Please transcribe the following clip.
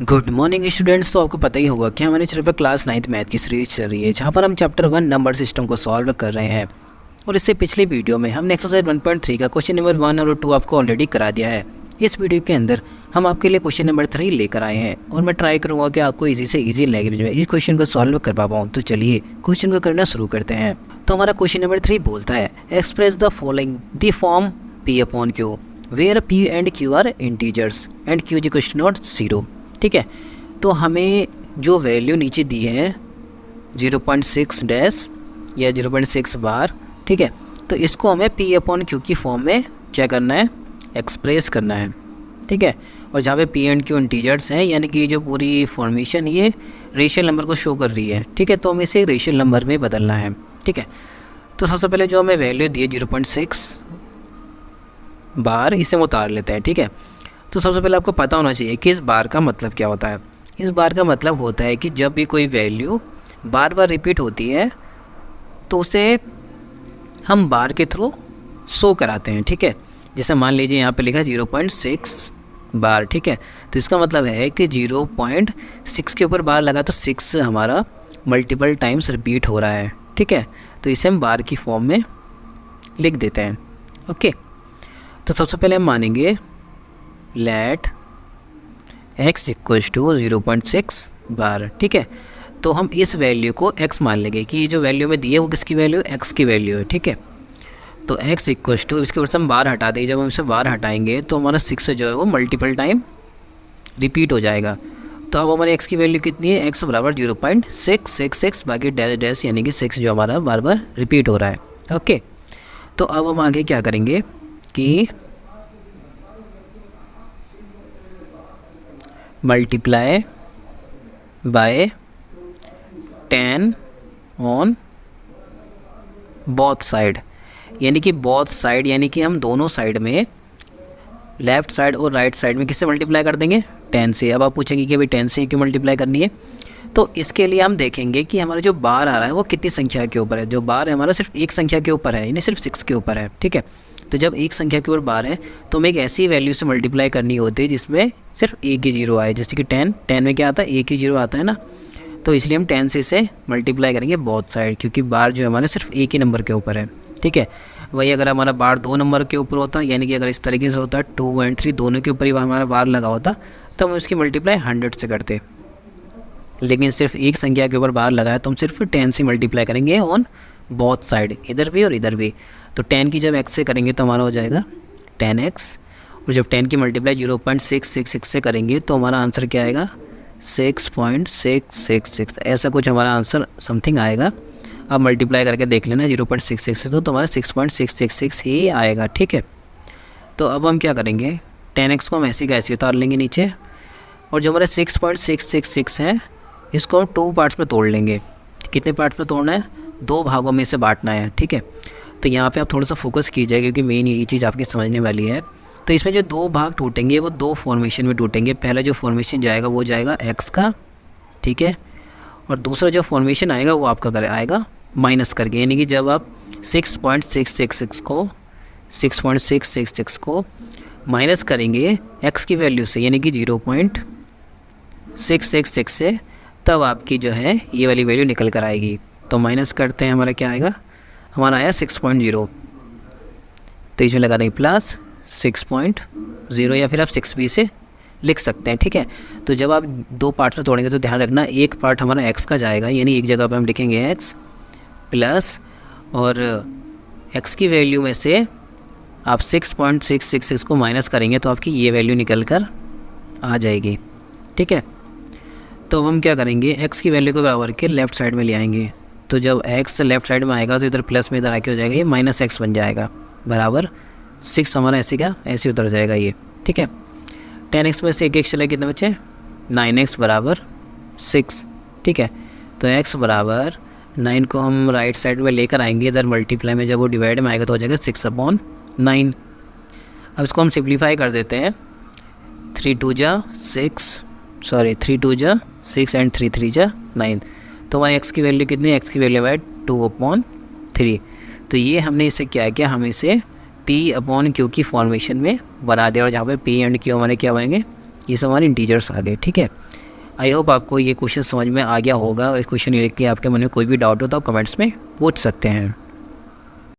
Good morning students. तो आपको पता ही होगा कि हमारे चैनल पर क्लास 9th मैथ की सीरीज चल रही है, जहाँ पर हम चैप्टर 1 नंबर सिस्टम को सॉल्व कर रहे हैं। और इससे पिछली वीडियो में हमने एक्सरसाइज 1.3 का क्वेश्चन नंबर 1 और 2 आपको ऑलरेडी करा दिया है। इस वीडियो के अंदर हम आपके लिए क्वेश्चन नंबर 3 लेकर आए हैं और मैं ट्राई करूँगा कि आपको ईजी से ईजी लैंग्वेज में इस क्वेश्चन को सॉल्व कर पाऊँ। तो चलिए क्वेश्चन को करना शुरू करते हैं। तो हमारा क्वेश्चन नंबर 3 बोलता है, express the following the form P upon Q where P and Q are integers and Q is equal to not 0। ठीक है, तो हमें जो वैल्यू नीचे दी है 0.6 डैश या 0.6 बार, ठीक है, तो इसको हमें P अपॉन Q की फॉर्म में क्या करना है, एक्सप्रेस करना है। ठीक है, और जहाँ पे P एंड Q इंटीजर्स हैं, यानी कि जो पूरी फॉर्मेशन ये रेशियल नंबर को शो कर रही है। ठीक है, तो हमें इसे रेशियल नंबर में बदलना है। ठीक है, तो सबसे पहले जो हमें वैल्यू दी है 0.6 बार, इसे हम उतार लेते हैं। ठीक है, तो सबसे पहले आपको पता होना चाहिए कि इस बार का मतलब क्या होता है। इस बार का मतलब होता है कि जब भी कोई वैल्यू बार बार रिपीट होती है तो उसे हम बार के थ्रू शो कराते हैं। ठीक है, जैसे मान लीजिए यहाँ पे लिखा है 0.6 बार। ठीक है, तो इसका मतलब है कि 0.6 के ऊपर बार लगा तो 6 हमारा मल्टीपल टाइम्स रिपीट हो रहा है। ठीक है, तो इसे हम बार की फॉर्म में लिख देते हैं। ओके, तो सबसे पहले हम मानेंगे लेट x इक्वल्स टू 0.6 बार। ठीक है, तो हम इस वैल्यू को x मान लेंगे कि जो वैल्यू में दी है वो किसकी वैल्यू है, x की वैल्यू है। ठीक है, तो x इक्वल्स टू, इसके ऊपर से हम बार हटा देंगे। जब हम इसे बार हटाएंगे तो हमारा 6 जो है वो मल्टीपल टाइम रिपीट हो जाएगा। तो अब हमारे x की वैल्यू कितनी है, x बराबर 0.666 बाकी डैश डैश यानी कि 6 जो हमारा बार बार रिपीट हो रहा है। ओके, तो अब हम आगे क्या करेंगे कि multiply by 10 on both side, यानी कि बोथ साइड यानी कि हम दोनों साइड में, लेफ़्ट साइड और राइट साइड में किससे मल्टीप्लाई कर देंगे, 10 से। अब आप पूछेंगे कि भाई 10 से क्यों मल्टीप्लाई करनी है, तो इसके लिए हम देखेंगे कि हमारा जो बार आ रहा है वो कितनी संख्या के ऊपर है। जो बार है हमारा सिर्फ एक संख्या के ऊपर है, यानी सिर्फ 6 के ऊपर है। ठीक है, तो जब एक संख्या के ऊपर बार है तो हमें एक ऐसी वैल्यू से मल्टीप्लाई करनी होती है जिसमें सिर्फ एक ही जीरो आए। जैसे कि 10 में क्या आता है, एक ही जीरो आता है ना, तो इसलिए हम 10 से इसे मल्टीप्लाई करेंगे बोथ साइड, क्योंकि बार जो है हमारे सिर्फ एक ही नंबर के ऊपर है। ठीक है, वही अगर हमारा बार 2 नंबर के ऊपर होता, यानी कि अगर इस तरीके से होता 2 और 3 दोनों के ऊपर ही हमारा बार लगा होता, तो हम उसकी मल्टीप्लाई 100 से करते। लेकिन सिर्फ एक संख्या के ऊपर बार लगाया तो हम सिर्फ 10 से मल्टीप्लाई करेंगे ऑन बोथ साइड, इधर भी और इधर भी। तो 10 की जब x से करेंगे तो हमारा हो जाएगा 10x, और जब 10 की मल्टीप्लाई 0.666 से करेंगे तो हमारा आंसर क्या आएगा, 6.666। ऐसा कुछ हमारा आंसर समथिंग आएगा। अब मल्टीप्लाई करके देख लेना 0.666 तो हमारा 6.666 ही आएगा। ठीक है, तो अब हम क्या करेंगे, 10x को हम ऐसे का ऐसे उतार लेंगे नीचे, और जो हमारे 6.666 है इसको हम 2 पार्ट्स में तोड़ लेंगे। कितने पार्ट्स में तोड़ना है, 2 भागों में इसे बांटना है। ठीक है, तो यहाँ पे आप थोड़ा सा फोकस कीजिए क्योंकि मेन यही चीज़ आपकी समझने वाली है। तो इसमें जो 2 भाग टूटेंगे वो 2 फॉर्मेशन में टूटेंगे। पहला जो फॉर्मेशन जाएगा वो जाएगा x का, ठीक है, और दूसरा जो फॉर्मेशन आएगा वो आपका आएगा माइनस करके, यानी कि जब आप 6.666 को माइनस करेंगे x की वैल्यू से, यानी कि 0.666 से, तब आपकी जो है ये वाली वैल्यू निकल कर आएगी। तो माइनस करते हैं, हमारा क्या आएगा, हमारा आया 6.0, तो इसमें लगा देंगे प्लस 6.0, या फिर आप 6 भी से लिख सकते हैं। ठीक है, तो जब आप 2 पार्ट में तोड़ेंगे तो ध्यान रखना एक पार्ट हमारा x का जाएगा, यानी एक जगह पर हम लिखेंगे x प्लस, और x की वैल्यू में से आप 6.666 को माइनस करेंगे तो आपकी ये वैल्यू निकल कर आ जाएगी। ठीक है, तो हम क्या करेंगे, x की वैल्यू को बराबर के लेफ़्ट साइड में ले आएंगे। तो जब x लेफ़्ट साइड में आएगा तो इधर प्लस में इधर आके हो जाएगा ये -x बन जाएगा, बराबर 6 हमारा ऐसे का ऐसे उतर जाएगा ये। ठीक है, 10x में से एक चले कितने बचे, 9x बराबर 6। ठीक है, तो x बराबर 9 को हम राइट साइड में लेकर आएंगे, इधर मल्टीप्लाई में जब वो डिवाइड में आएगा तो हो जाएगा 6/9। अब इसको हम सिंप्लीफाई कर देते हैं, 3 2 जा 6 एंड 3 3 जा 9, तो हमारे x की वैल्यू कितनी है, x की वैल्यू है 2/3। तो ये हमने इसे क्या किया, हम इसे P/Q की फॉर्मेशन में बना दिया, और जहाँ पे P एंड Q हमारे क्या बनेंगे, ये सब हमारे इंटीजर्स आ गए, ठीक है। आई होप आपको ये क्वेश्चन समझ में आ गया होगा। और इस क्वेश्चन लेके आपके मन में कोई भी डाउट हो तो आप कमेंट्स में पूछ सकते हैं।